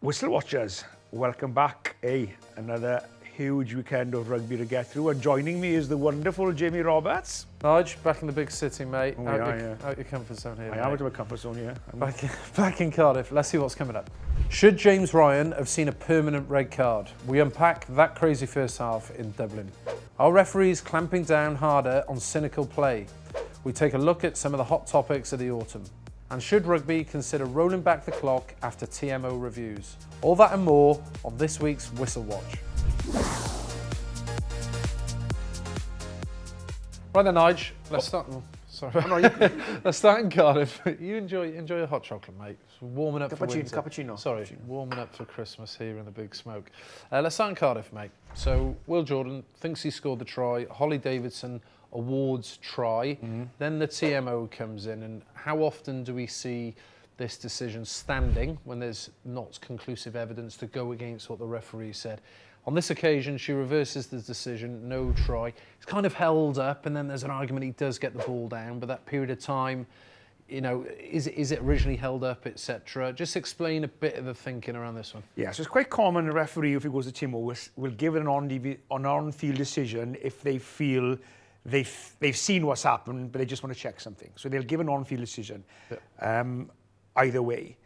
Whistle watchers, welcome back. Another huge weekend of rugby to get through, and joining me is the wonderful Jamie Roberts. Nigel, back in the big city, mate. Oh, out your comfort zone here. I am out of my comfort zone here. Back in Cardiff. Let's see what's coming up. Should James Ryan have seen a permanent red card? We unpack that crazy first half in Dublin. Are referees clamping down harder on cynical play? We take a look at some of the hot topics of the autumn. And should rugby consider rolling back the clock after TMO reviews? All that and more on this week's Whistle Watch. Right then, Nigel, let's start. Oh, sorry. Let's start in Cardiff. You enjoy a hot chocolate, mate. It's warming up for winter. Cappuccino. Sorry, warming up for Christmas here in the big smoke. Let's start in Cardiff, mate. So Will Jordan thinks he scored the try. Holly Davidson awards try. Then the TMO comes in, and how often do we see this decision standing when there's not conclusive evidence to go against what the referee said? On this occasion, she reverses the decision, no try. It's kind of held up, and then there's an argument he does get the ball down, but that period of time, you know, is it originally held up, etc.? Just explain a bit of the thinking around this one. Yeah, so it's quite common a referee, if he goes to TMO, will give an on-field decision if they feel they've seen what's happened, but they just want to check something. So they'll give an on-field decision, either way.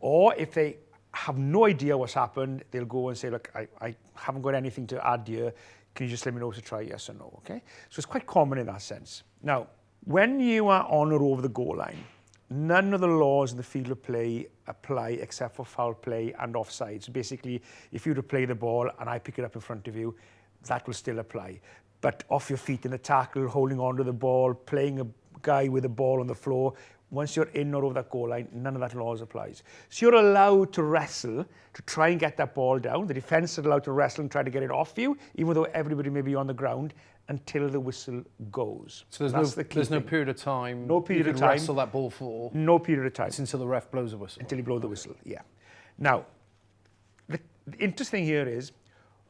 Or if they have no idea what's happened, they'll go and say, look, I haven't got anything to add here. Can you just let me know to try yes or no, okay? So it's quite common in that sense. Now, when you are on or over the goal line, none of the laws in the field of play apply except for foul play and offside. So basically, if you were to play the ball and I pick it up in front of you, that will still apply. But off your feet in the tackle, holding on to the ball, playing a guy with the ball on the floor, once you're in or over that goal line, none of that laws applies. So you're allowed to wrestle to try and get that ball down. The defence is allowed to wrestle and try to get it off you, even though everybody may be on the ground, until the whistle goes. So there's no period of time. No period you of can time. Wrestle that ball for. No period of time. It's until the ref blows a whistle. Until he blows the whistle, yeah. Now, the interesting here is,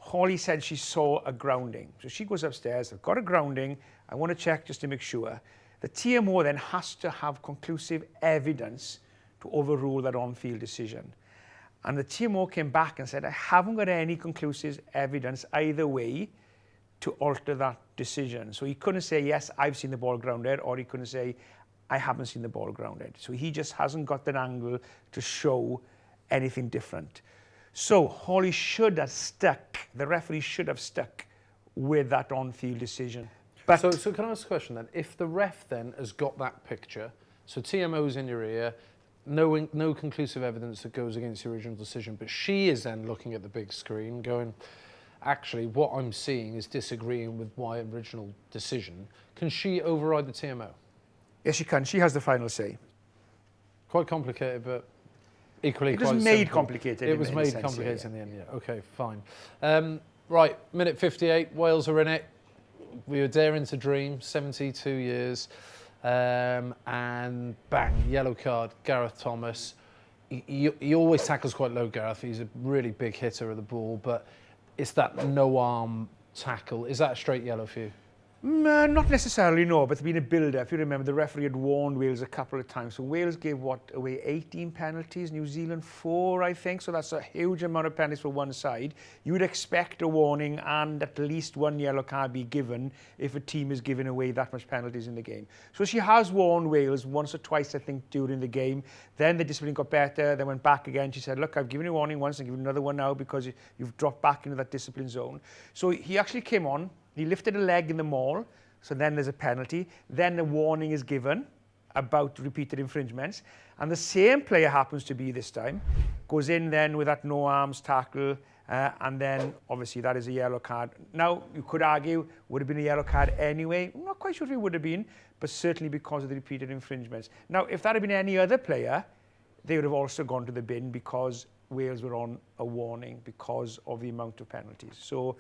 Holly said she saw a grounding. So she goes upstairs, I've got a grounding, I want to check just to make sure. The TMO then has to have conclusive evidence to overrule that on-field decision. And the TMO came back and said, I haven't got any conclusive evidence either way to alter that decision. So he couldn't say, yes, I've seen the ball grounded, or he couldn't say, I haven't seen the ball grounded. So he just hasn't got that angle to show anything different. So Holly should have stuck, the referee should have stuck with that on-field decision. But so can I ask a question then? If the ref then has got that picture, so TMO's in your ear, no conclusive evidence that goes against the original decision, but she is then looking at the big screen going, actually, what I'm seeing is disagreeing with my original decision. Can she override the TMO? Yes, she can. She has the final say. Quite complicated, but equally quite simple. It was made complicated. It was made complicated in the end, yeah. Okay, fine. Right, minute 58, Wales are in it. We were daring to dream, 72 years. And bang, yellow card, Gareth Thomas. He always tackles quite low, Gareth. He's a really big hitter of the ball, but it's that no-arm tackle. Is that a straight yellow for you? Not necessarily, no, but there's been a build-up. If you remember, the referee had warned Wales a couple of times. So Wales gave, away 18 penalties, New Zealand 4, I think. So that's a huge amount of penalties for one side. You would expect a warning and at least one yellow card be given if a team is giving away that much penalties in the game. So she has warned Wales once or twice, I think, during the game. Then the discipline got better, then went back again. She said, look, I've given you a warning once and given another one now because you've dropped back into that discipline zone. So he actually came on. He lifted a leg in the maul, so then there's a penalty. Then a warning is given about repeated infringements. And the same player happens to be this time. Goes in then with that no-arms tackle, and then obviously that is a yellow card. Now, you could argue, would have been a yellow card anyway. I'm not quite sure if it would have been, but certainly because of the repeated infringements. Now, if that had been any other player, they would have also gone to the bin because Wales were on a warning because of the amount of penalties. So.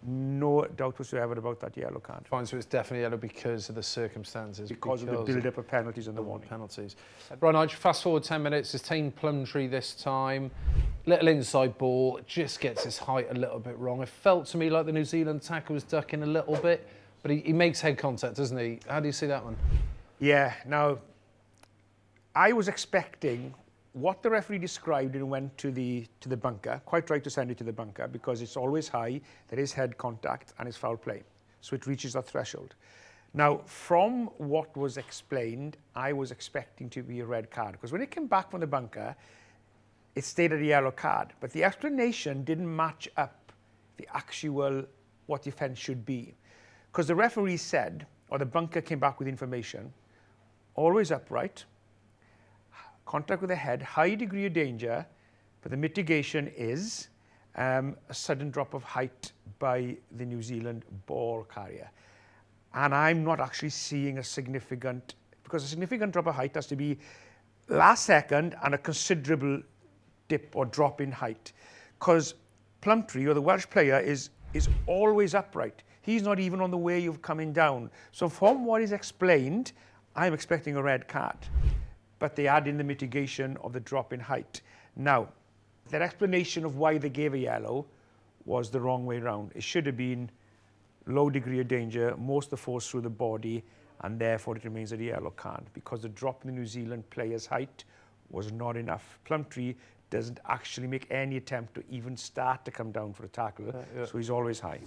No doubt whatsoever about that yellow card. Fine, so it's definitely yellow because of the circumstances. Because of the build-up of penalties and the warning. Penalties. Right, Nigel, fast forward 10 minutes. It's Tane Plumtree this time. Little inside ball. It just gets his height a little bit wrong. It felt to me like the New Zealand tackle was ducking a little bit, but he makes head contact, doesn't he? How do you see that one? Yeah, now, I was expecting what the referee described and went to the bunker. Quite right to send it to the bunker because it's always high, there is head contact and it's foul play. So it reaches that threshold. Now, from what was explained, I was expecting to be a red card because when it came back from the bunker, it stated a yellow card, but the explanation didn't match up the actual what the offence should be. Because the referee said, or the bunker came back with information, always upright, contact with the head, high degree of danger, but the mitigation is a sudden drop of height by the New Zealand ball carrier. And I'm not actually seeing a significant, because a significant drop of height has to be last second and a considerable dip or drop in height. Because Plumtree, or the Welsh player, is always upright. He's not even on the way of coming down. So from what is explained, I'm expecting a red card. But they add in the mitigation of the drop in height. Now, their explanation of why they gave a yellow was the wrong way round. It should have been low degree of danger, most of the force through the body, and therefore it remains a yellow card because the drop in the New Zealand player's height was not enough. Plumtree doesn't actually make any attempt to even start to come down for a tackle, so he's always high.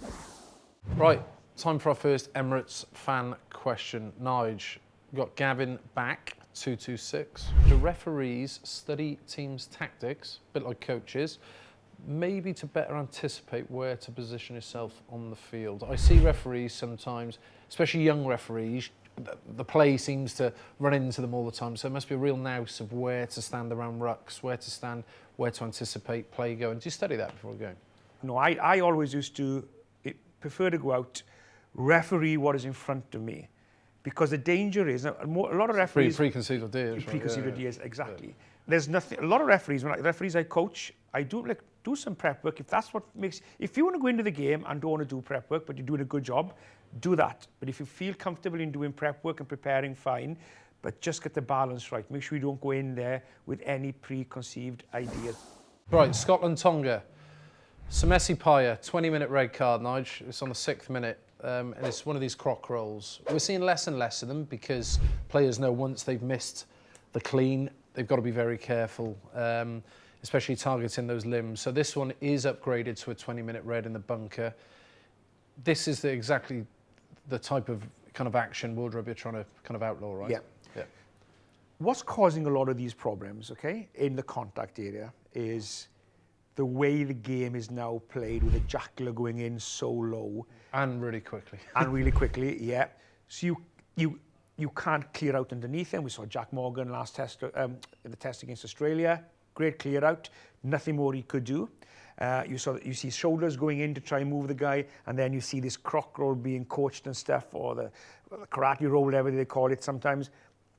Right, time for our first Emirates fan question. Nige, we've got Gavin back, 226. Do referees study teams' tactics, a bit like coaches, maybe to better anticipate where to position yourself on the field? I see referees sometimes, especially young referees, the play seems to run into them all the time, so there must be a real nous of where to stand around rucks, where to stand, where to anticipate play going. Do you study that before going? No, I always used to prefer to go out, referee what is in front of me. Because the danger is, a lot of referees... Preconceived ideas. Preconceived ideas, exactly. Yeah. There's nothing, a lot of referees, referees I coach, I do some prep work. If that's what makes, if you want to go into the game and don't want to do prep work, but you're doing a good job, do that. But if you feel comfortable in doing prep work and preparing, fine, but just get the balance right. Make sure you don't go in there with any preconceived ideas. Right, Scotland-Tonga. Samesi Paya, 20-minute red card, Nige. It's on the 6th minute. And it's one of these croc rolls. We're seeing less and less of them because players know once they've missed the clean, they've got to be very careful, especially targeting those limbs. So this one is upgraded to a 20-minute red in the bunker. This is exactly the type of kind of action World Rugby are trying to kind of outlaw, right? Yeah. What's causing a lot of these problems, okay, in the contact area is the way the game is now played with the jackler going in so low. And really quickly. Yeah. So you can't clear out underneath him. We saw Jack Morgan last test, in the test against Australia. Great clear out. Nothing more he could do. You see shoulders going in to try and move the guy, and then you see this croc roll being coached and stuff, or the karate roll, whatever they call it sometimes,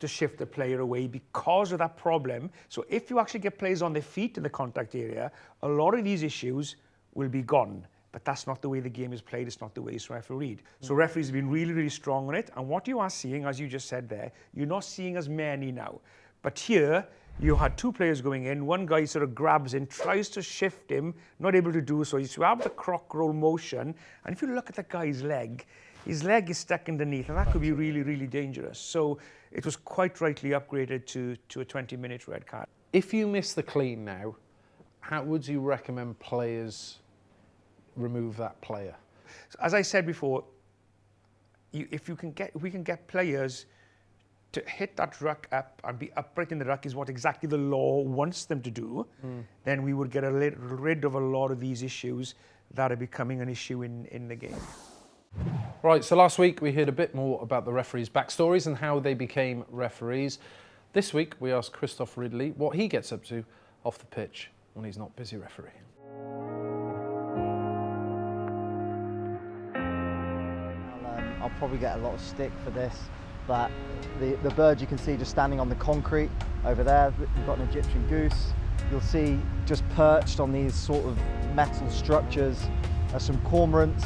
to shift the player away because of that problem. So if you actually get players on their feet in the contact area, a lot of these issues will be gone. But that's not the way the game is played. It's not the way it's refereed. So referees have been really, really strong on it. And what you are seeing, as you just said there, you're not seeing as many now. But here, you had two players going in. One guy sort of grabs in, tries to shift him, not able to do so. You have the croc roll motion. And if you look at the guy's leg, his leg is stuck underneath. And that could be really, really dangerous. So it was quite rightly upgraded to a 20-minute red card. If you miss the clean now, how would you recommend players remove that player? So as I said before, if we can get players to hit that ruck up and be upright in the ruck is what exactly the law wants them to do, then we would get rid of a lot of these issues that are becoming an issue in the game. Right, so last week we heard a bit more about the referees' backstories and how they became referees. This week we asked Christoph Ridley what he gets up to off the pitch when he's not busy refereeing. I'll probably get a lot of stick for this, but the bird you can see just standing on the concrete over there, we've got an Egyptian goose. You'll see just perched on these sort of metal structures are some cormorants.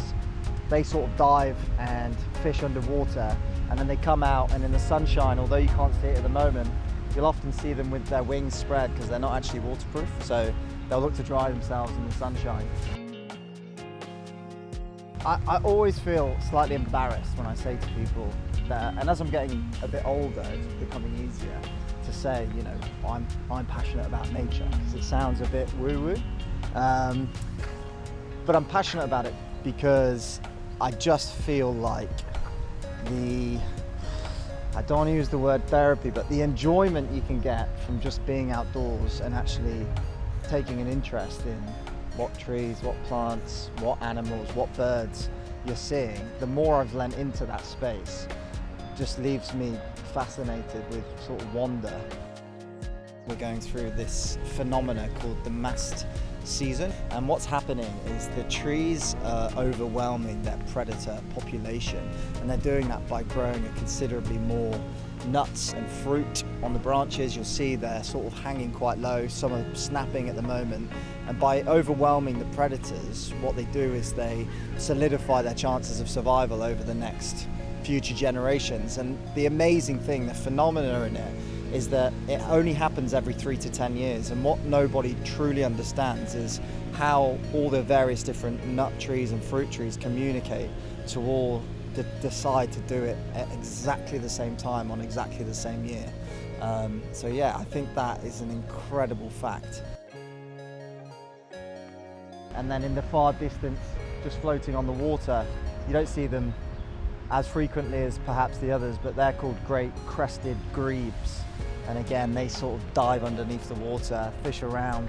They sort of dive and fish underwater, and then they come out, and in the sunshine, although you can't see it at the moment, you'll often see them with their wings spread because they're not actually waterproof, so they'll look to dry themselves in the sunshine. I always feel slightly embarrassed when I say to people that, and as I'm getting a bit older, it's becoming easier, to say, you know, I'm passionate about nature, because it sounds a bit woo-woo. But I'm passionate about it because I just feel like I don't want to use the word therapy, but the enjoyment you can get from just being outdoors and actually taking an interest in what trees, what plants, what animals, what birds you're seeing, the more I've lent into that space, just leaves me fascinated with sort of wonder. We're going through this phenomena called the mast season, and what's happening is the trees are overwhelming their predator population, and they're doing that by growing a considerably more nuts and fruit on the branches. You'll see they're sort of hanging quite low, some are snapping at the moment, and by overwhelming the predators, what they do is they solidify their chances of survival over the next future generations. And the amazing thing, the phenomena in it, is that it only happens every 3 to 10 years, and what nobody truly understands is how all the various different nut trees and fruit trees communicate to all decide to do it at exactly the same time on exactly the same year. So yeah, I think that is an incredible fact. And then in the far distance, just floating on the water, you don't see them as frequently as perhaps the others, but they're called great crested grebes. And again, they sort of dive underneath the water, fish around,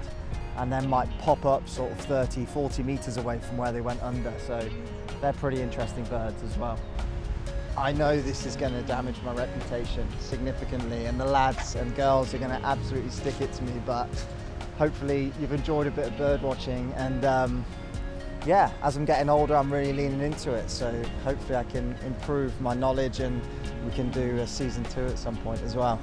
and then might pop up sort of 30, 40 meters away from where they went under. So they're pretty interesting birds as well. I know this is going to damage my reputation significantly, and the lads and girls are going to absolutely stick it to me, but hopefully you've enjoyed a bit of bird watching, and yeah, as I'm getting older, I'm really leaning into it. So hopefully I can improve my knowledge, and we can do a season 2 at some point as well.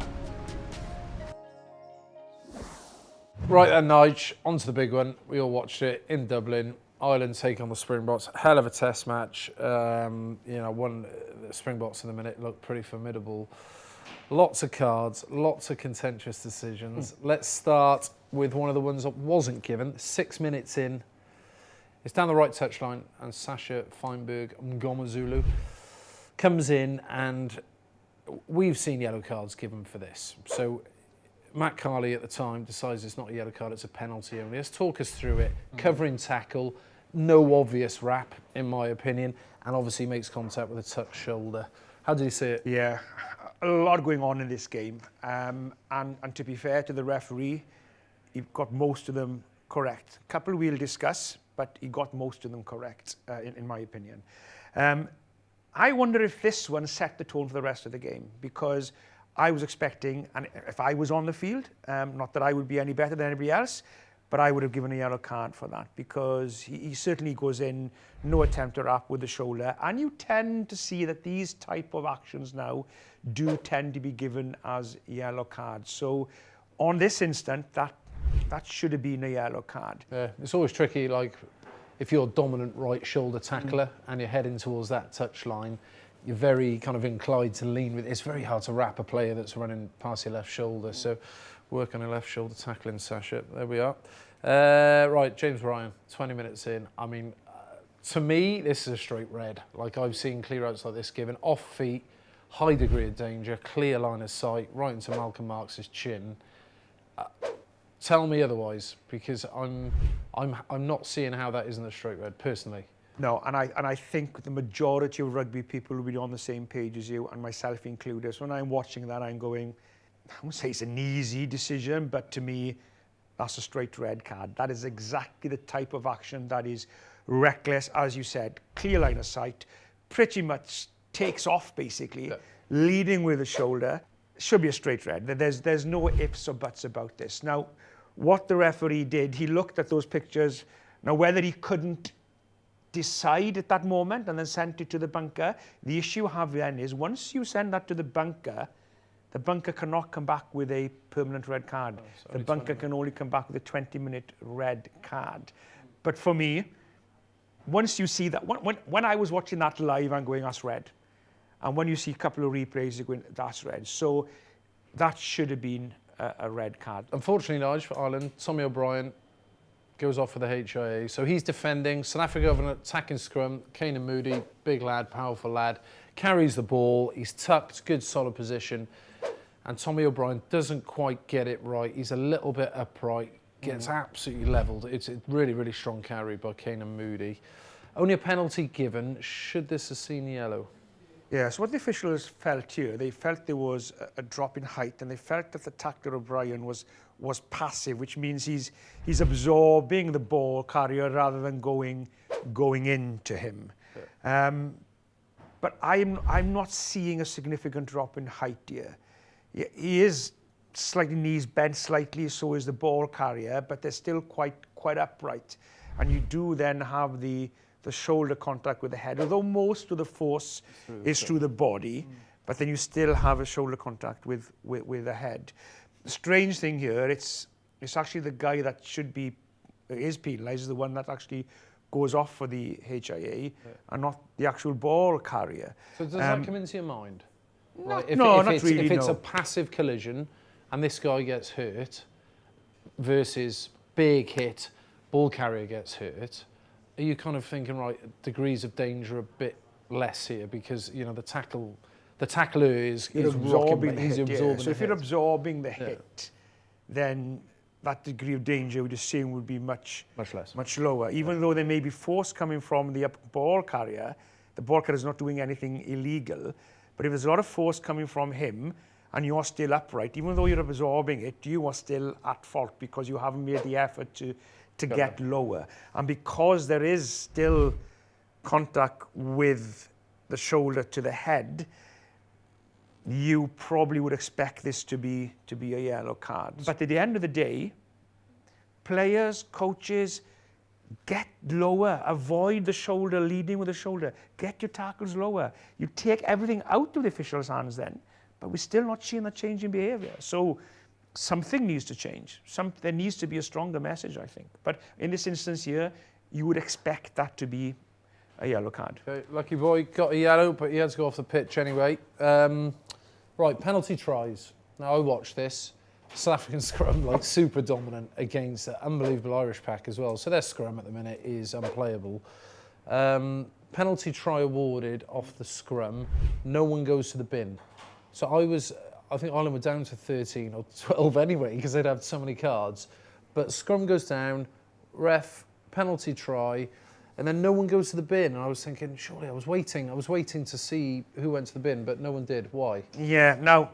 Right then, Nige, on to the big one. We all watched it in Dublin. Ireland take on the Springboks. Hell of a test match. You know, the Springboks in the minute looked pretty formidable. Lots of cards, lots of contentious decisions. Let's start with one of the ones that wasn't given. 6 minutes in, it's down the right touchline, and Sasha Feinberg Mngomezulu comes in, and we've seen yellow cards given for this. So Matt Carley at the time decides it's not a yellow card, it's a penalty only. Let's talk us through it. Covering tackle, no obvious wrap, in my opinion, and obviously makes contact with a tucked shoulder. How did you see it? Yeah, a lot going on in this game. And to be fair to the referee, he got most of them correct. A couple we'll discuss, but he got most of them correct, in my opinion. I wonder if this one set the tone for the rest of the game, because I was expecting, and if I was on the field, not that I would be any better than anybody else, but I would have given a yellow card for that, because he certainly goes in, no attempt to wrap with the shoulder, and you tend to see that these type of actions now do tend to be given as yellow cards. So on this instant, that should have been a yellow card. Yeah, it's always tricky, like if you're a dominant right shoulder tackler and you're heading towards that touch line, you're very kind of inclined to lean with. It's very hard to wrap a player that's running past your left shoulder. So work on your left shoulder tackling, Sasha. There we are. Right, James Ryan, 20 minutes in. I mean, to me, this is a straight red. Like, I've seen clear outs like this given off feet, high degree of danger, clear line of sight, right into Malcolm Marx's chin. Tell me otherwise, because I'm not seeing how that isn't a straight red personally. No, and I think the majority of rugby people will be on the same page as you, and myself included. So when I'm watching that, I'm going, I won't say it's an easy decision, but to me, that's a straight red card. That is exactly the type of action that is reckless, as you said, clear line of sight, pretty much takes off basically, leading with the shoulder. Should be a straight red. There's no ifs or buts about this. Now, what the referee did, he looked at those pictures. Now, whether he couldn't decide at that moment and then sent it to the bunker. The issue you have then is once you send that to the bunker cannot come back with a permanent red card. The bunker can only come back with a 20-minute red card. But for me, once you see that, when I was watching that live, I'm going, that's red. And when you see a couple of replays, you're going, that's red. So that should have been a red card. Unfortunately, Nigel, for Ireland, Tommy O'Brien goes off for the HIA. So he's defending, South Africa have an attacking scrum, Kane and Moody, big lad, powerful lad, carries the ball, he's tucked, good solid position, and Tommy O'Brien doesn't quite get it right. He's a little bit upright, gets absolutely levelled. It's a really, really strong carry by Kane and Moody. Only a penalty given. Should this have seen yellow? Yeah, so what the officials felt here, they felt there was a drop in height, and they felt that the tackler O'Brien was passive, which means he's absorbing the ball carrier rather than going into him. Yeah. But I'm not seeing a significant drop in height here. He is slightly knees bent slightly, so is the ball carrier, but they're still quite upright. And you do then have the shoulder contact with the head, although most of the force is through the body, but then you still have a shoulder contact with the head. The strange thing here, it's actually the guy that is penalised, is the one that actually goes off for the HIA, and not the actual ball carrier. So does that come into your mind? Not If really. If it's a passive collision and this guy gets hurt versus big hit, ball carrier gets hurt, are you kind of thinking, right, degrees of danger a bit less here because, you know, the tackler is absorbing the hit. Absorbing so if you're absorbing the hit, then that degree of danger, we'd assume, would be much less, much lower. Even though there may be force coming from the ball carrier, the ball carrier is not doing anything illegal. But if there's a lot of force coming from him and you are still upright, even though you're absorbing it, you are still at fault because you haven't made the effort to get lower. And because there is still contact with the shoulder to the head, you probably would expect this to be a yellow card. But at the end of the day, players, coaches, get lower, avoid the shoulder, leading with the shoulder, get your tackles lower. You take everything out of the official's hands then, but we're still not seeing that change in behaviour. So something needs to change. There needs to be a stronger message, I think. But in this instance here, you would expect that to be a yellow card. Okay, lucky boy got a yellow, but he had to go off the pitch anyway. Right, penalty tries. Now I watched this. South African scrum, like, super dominant against an unbelievable Irish pack as well. So their scrum at the minute is unplayable. Penalty try awarded off the scrum. No one goes to the bin. So I think Ireland were down to 13 or 12 anyway because they'd have so many cards. But scrum goes down, ref, penalty try, and then no one goes to the bin. And I was thinking, surely I was waiting to see who went to the bin, but no one did. Why? Yeah, now,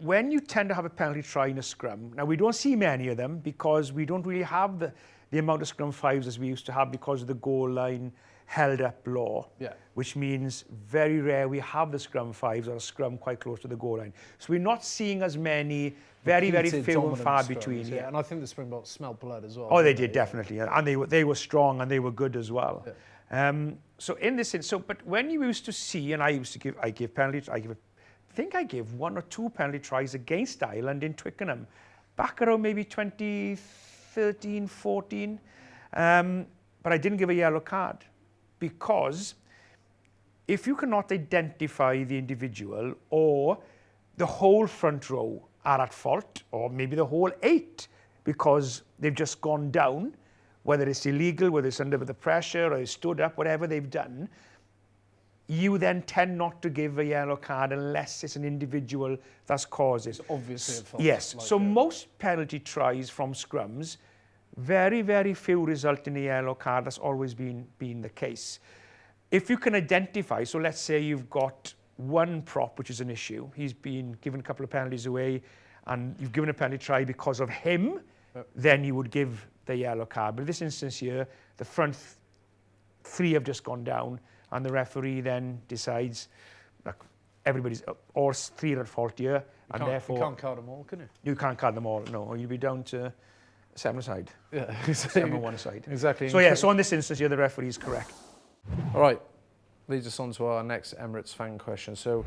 when you tend to have a penalty try in a scrum, now we don't see many of them because we don't really have the amount of scrum fives as we used to have because of the goal line held up law, which means very rare we have the scrum fives or a scrum quite close to the goal line. So we're not seeing as many, very few and far between. Yeah, and I think the Springboks smelled blood as well. Oh, they did, definitely. And they were strong and they were good as well. Yeah. So in this sense, but when you used to see, and I give penalties, I think I gave 1 or 2 penalty tries against Ireland in Twickenham, back around maybe 2013, 14. But I didn't give a yellow card because if you cannot identify the individual or the whole front row are at fault, or maybe the whole 8 because they've just gone down, whether it's illegal, whether it's under the pressure or they stood up, whatever they've done, you then tend not to give a yellow card unless it's an individual that's caused it. It's obviously a fault. Yes. So most penalty tries from scrums, very few result in a yellow card. That's always been the case. If you can identify, so let's say you've got one prop, which is an issue. He's been given a couple of penalties away and you've given a penalty try because of him, then you would give the yellow card. But in this instance here, the front 3 have just gone down and the referee then decides, look, all 3 are at fault here, and therefore... You can't card them all, can you? You can't card them all, no, or you'll be down to 7 aside. Yeah, 7 on 1 aside. Exactly. So yeah, so in this instance here, the referee is correct. All right, leads us on to our next Emirates fan question. So,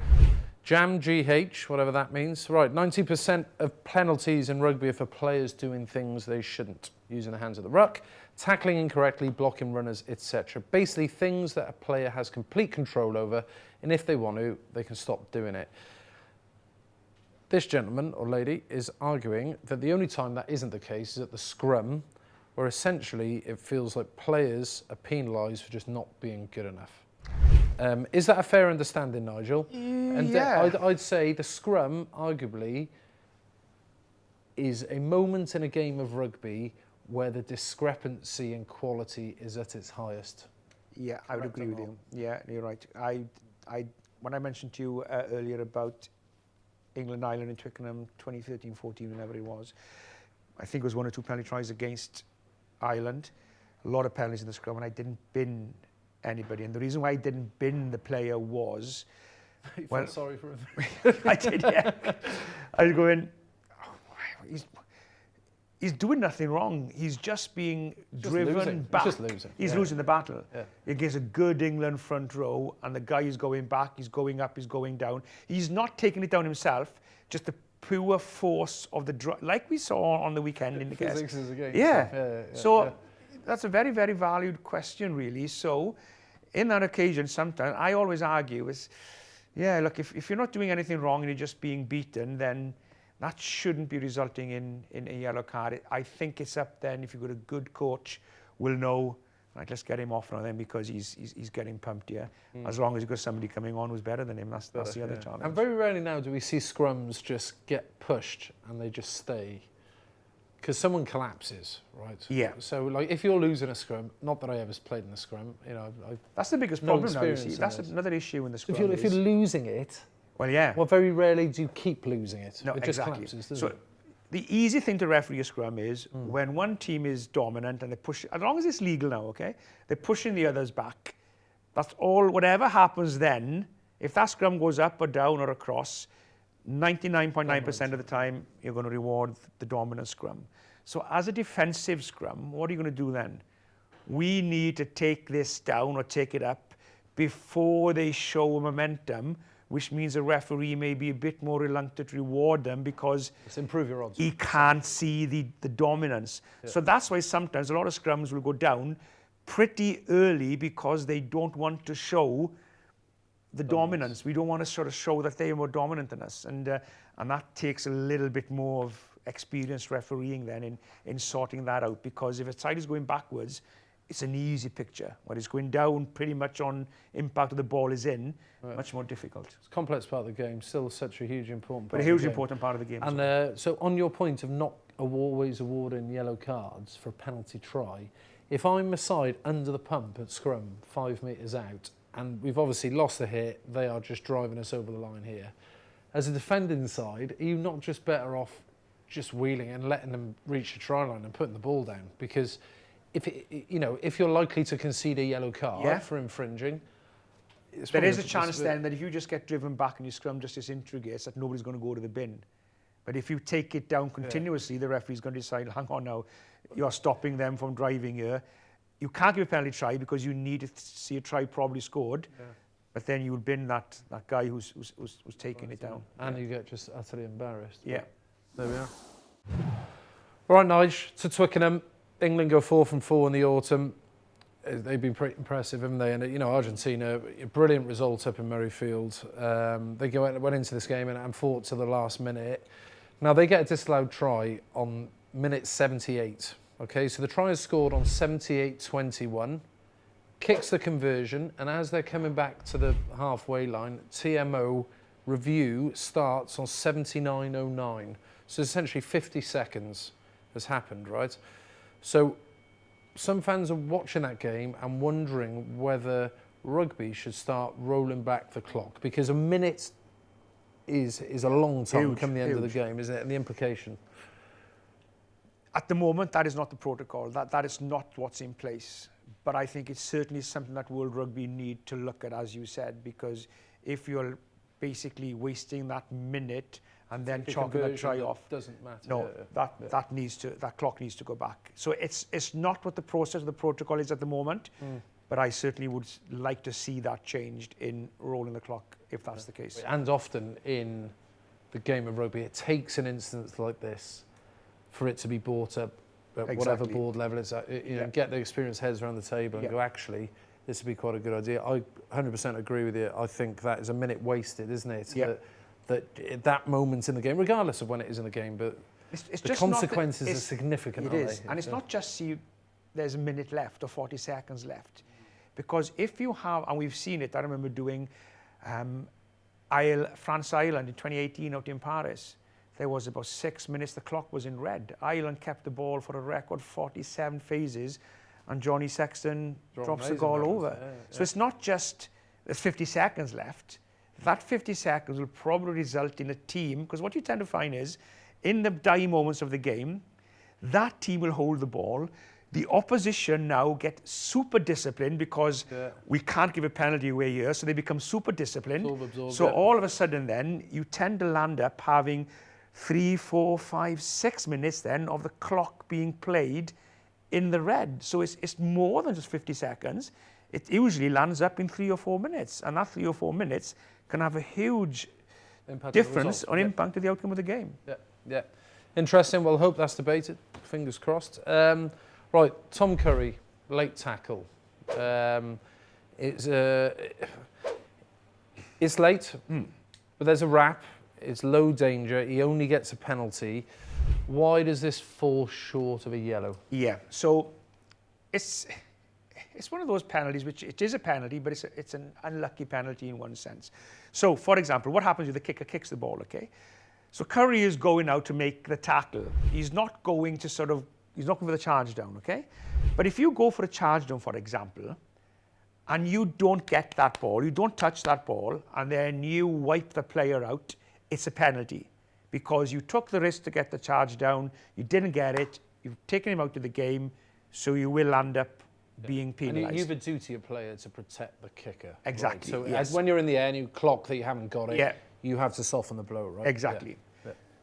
Jam GH, whatever that means. Right, 90% of penalties in rugby are for players doing things they shouldn't. Using the hands at the ruck, tackling incorrectly, blocking runners, etc. Basically things that a player has complete control over, and if they want to, they can stop doing it. This gentleman or lady is arguing that the only time that isn't the case is at the scrum, where essentially it feels like players are penalised for just not being good enough. Is that a fair understanding, Nigel? And Yeah. I'd say the scrum, arguably, is a moment in a game of rugby where the discrepancy in quality is at its highest. Yeah, I would Correct agree or with not? you. Yeah, you're right. When I mentioned to you earlier about England, Ireland, and Twickenham 2013-14, whenever it was, I think it was 1 or 2 penalty tries against Ireland. A lot of penalties in the scrum, and I didn't bin anybody. And the reason why I didn't bin the player was, You well, felt sorry for him. I did, yeah. I was going, oh, he's doing nothing wrong. He's just being driven losing. back. He's just losing. He's Yeah. losing the battle. Yeah. Against a good England front row, and the guy is going back, he's going up, he's going down. He's not taking it down himself, just the pure force of the like we saw on the weekend in the guest. Physics is against. Yeah. So that's a very, very valued question, really. So in that occasion, sometimes I always argue is, yeah, look, if you're not doing anything wrong and you're just being beaten, then that shouldn't be resulting in a yellow card. I think it's up then, if you've got a good coach, will know, right, let's get him off now then, because he's getting pumped here. As long as you've got somebody coming on who's better than him, that's the other challenge. And very rarely now do we see scrums just get pushed and they just stay. Because someone collapses, right? Yeah. So, like, if you're losing a scrum, not that I ever played in a scrum, you know, That's the biggest no problem now, you see. experience in That's this. another issue in the scrum. if you're losing it, well, yeah. well, very rarely do you keep losing it. No, it just exactly. collapses, doesn't So it? the easy thing to referee a scrum is when one team is dominant and they push, as long as it's legal now, okay, they're pushing the others back. That's all, whatever happens then, if that scrum goes up or down or across, 99.9% of the time, you're going to reward the dominant scrum. So as a defensive scrum, what are you going to do then? We need to take this down or take it up before they show momentum, which means a referee may be a bit more reluctant to reward them because Let's improve your odds. he can't see the dominance. Yeah. So that's why sometimes a lot of scrums will go down pretty early because they don't want to show the dominance. We don't want to sort of show that they are more dominant than us. And that takes a little bit more of experienced refereeing then in sorting that out, because if a side is going backwards, it's an easy picture. When it's going down pretty much on impact of the ball is in, much more difficult. It's a complex part of the game, still such a huge important part. But a huge important part of the game. And so on your point of not always awarding yellow cards for a penalty try, if I'm a side under the pump at scrum 5 metres out, and we've obviously lost the hit, they are just driving us over the line here. As a defending side, are you not just better off just wheeling and letting them reach the try line and putting the ball down? Because if you're likely to concede a yellow card for infringing, there is a chance then that if you just get driven back and your scrum just disintegrates, that nobody's going to go to the bin. But if you take it down continuously, the referee's going to decide, hang on now, you're stopping them from driving here. You can't give a penalty try because you need to see a try probably scored. Yeah. But then you would bin that guy who's taking it down. And you get just utterly embarrassed. Yeah. There we are. All right, Nigel, to Twickenham. England go 4 from 4 in the autumn. They've been pretty impressive, haven't they? And, Argentina, a brilliant result up in Murrayfield. They went into this game and fought to the last minute. Now, they get a disallowed try on minute 78. Okay, so the try is scored on 78-21. Kicks the conversion, and as they're coming back to the halfway line, TMO review starts on 79.09. So essentially 50 seconds has happened, right? So some fans are watching that game and wondering whether rugby should start rolling back the clock, because a minute is a long time come the end of the game, isn't it? And the implication. At the moment, that is not the protocol. That is not what's in place. But I think it's certainly something that World Rugby need to look at, as you said, because if you're basically wasting that minute and then chopping that try off, doesn't matter. no, that clock needs to go back. So it's not what the process of the protocol is at the moment, but I certainly would like to see that changed in rolling the clock if that's the case. And often in the game of rugby, it takes an instance like this for it to be brought up at whatever board level it's at, get the experienced heads around the table and go, actually, this would be quite a good idea. I 100% agree with you. I think that is a minute wasted, isn't it? That moment in the game, regardless of when it is in the game, but it's the consequences are significant, It is, and it's not just there's a minute left or 40 seconds left. Because if you have, and we've seen it, I remember doing France-Ireland in 2018 out in Paris, there was about 6 minutes, the clock was in red. Ireland kept the ball for a record 47 phases, and Johnny Sexton drops the goal over. So it's not just there's 50 seconds left. That 50 seconds will probably result in a team, because what you tend to find is, in the die moments of the game, that team will hold the ball. The opposition now get super disciplined because we can't give a penalty away here, so they become super disciplined. So all of a sudden then, you tend to land up having 3, 4, 5, 6 minutes then of the clock being played in the red. So it's more than just 50 seconds. It usually lands up in 3 or 4 minutes, and that 3 or 4 minutes can have a huge difference on impact to the outcome of the game. Yeah. Interesting. Well, hope that's debated. Fingers crossed. Right, Tom Curry, late tackle. It's late, but there's a wrap. It's low danger. He only gets a penalty. Why does this fall short of a yellow? Yeah, so it's one of those penalties which it is a penalty, but it's an unlucky penalty in one sense. So, for example, what happens if the kicker kicks the ball, okay? So Curry is going out to make the tackle. He's not going to he's not going for the charge down, okay? But if you go for a charge down, for example, and you don't get that ball, you don't touch that ball, and then you wipe the player out, it's a penalty. Because you took the risk to get the charge down, you didn't get it, you've taken him out of the game, so you will end up being penalised. And you have a duty of player to protect the kicker. Exactly. Right? So as when you're in the air and you clock that you haven't got it, you have to soften the blow, right? Exactly.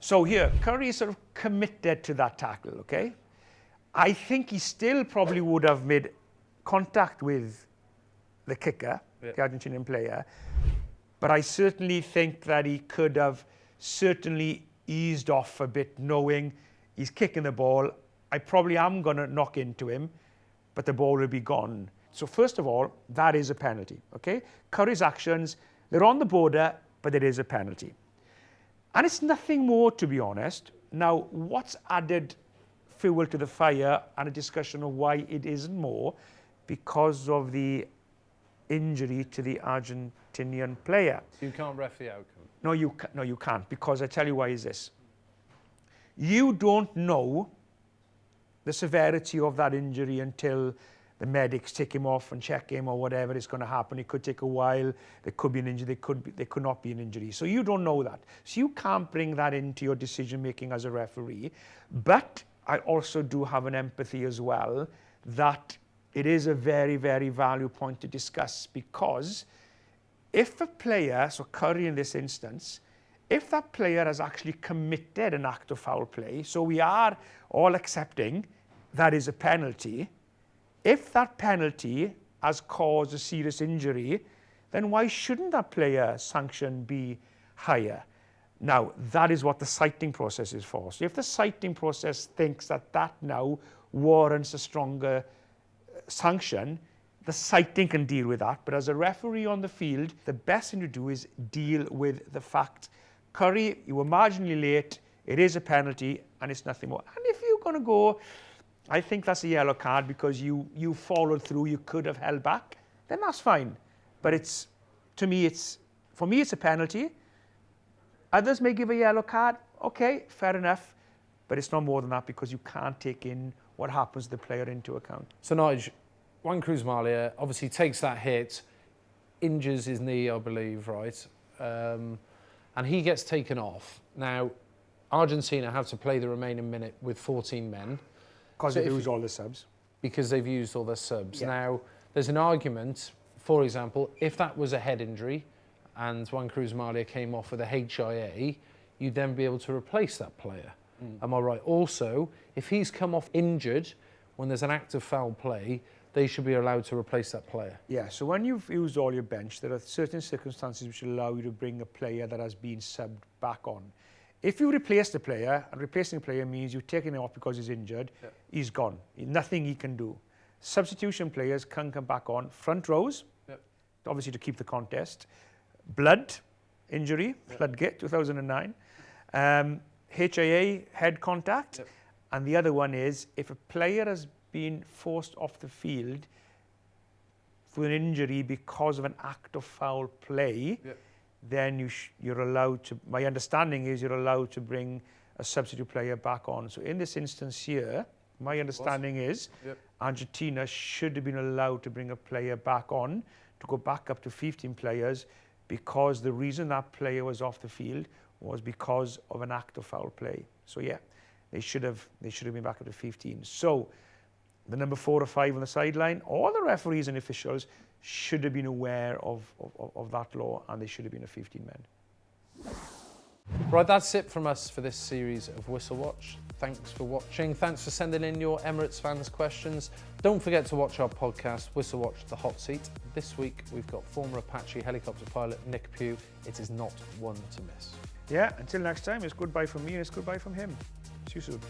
So here, Curry is sort of committed to that tackle, okay? I think he still probably would have made contact with the kicker, the Argentinian player, but I certainly think that he could have certainly eased off a bit, knowing he's kicking the ball. I probably am going to knock into him, but the ball will be gone. So first of all, that is a penalty, okay? Curry's actions, they're on the border, but it is a penalty. And it's nothing more, to be honest. Now, what's added fuel to the fire and a discussion of why it isn't more, because of the injury to the Argentinian player. So you can't ref the outcome? No, you can't, because I tell you why is this. You don't know the severity of that injury until the medics take him off and check him or whatever is going to happen. It could take a while. There could be an injury. There could not be an injury. So you don't know that. So you can't bring that into your decision making as a referee. But I also do have an empathy as well that it is a very, very value point to discuss, because if a player, so Curry in this instance, if that player has actually committed an act of foul play, so we are all accepting that is a penalty. If that penalty has caused a serious injury, then why shouldn't that player's sanction be higher? Now, that is what the citing process is for. So if the citing process thinks that that now warrants a stronger sanction, the citing can deal with that. But as a referee on the field, the best thing to do is deal with the fact, Curry, you were marginally late, it is a penalty, and it's nothing more. And if you're going to go, I think that's a yellow card because you followed through, you could have held back, then that's fine. But for me, it's a penalty. Others may give a yellow card. Okay, fair enough. But it's not more than that, because you can't take in what happens to the player into account. So, Nigel, Juan Cruz Malia obviously takes that hit, injures his knee, I believe, right? And he gets taken off. Now, Argentina have to play the remaining minute with 14 men. Because they've used all the subs. Because they've used all their subs. Yeah. Now, there's an argument, for example, if that was a head injury and Juan Cruz Malia came off with a HIA, you'd then be able to replace that player. Am I right? Also, if he's come off injured when there's an active foul play, they should be allowed to replace that player. Yeah, so when you've used all your bench, there are certain circumstances which allow you to bring a player that has been subbed back on. If you replace the player, and replacing a player means you're taking him off because he's injured, he's gone. Nothing he can do. Substitution players can come back on. Front rows, obviously to keep the contest. Blood injury, Floodgate, 2009. HIA, head contact. And the other one is, if a player has been forced off the field through an injury because of an act of foul play, then you're allowed to, my understanding is you're allowed to bring a substitute player back on. So in this instance here, my understanding is Argentina should have been allowed to bring a player back on to go back up to 15 players, because the reason that player was off the field was because of an act of foul play. So yeah, they should have been back up to 15. So the number 4 or 5 on the sideline, all the referees and officials should have been aware of that law, and they should have been a 15 men. Right, that's it from us for this series of Whistle Watch. Thanks for watching. Thanks for sending in your Emirates fans questions. Don't forget to watch our podcast, Whistle Watch The Hot Seat. This week, we've got former Apache helicopter pilot Nick Pugh. It is not one to miss. Yeah, until next time, it's goodbye from me and it's goodbye from him. See you soon.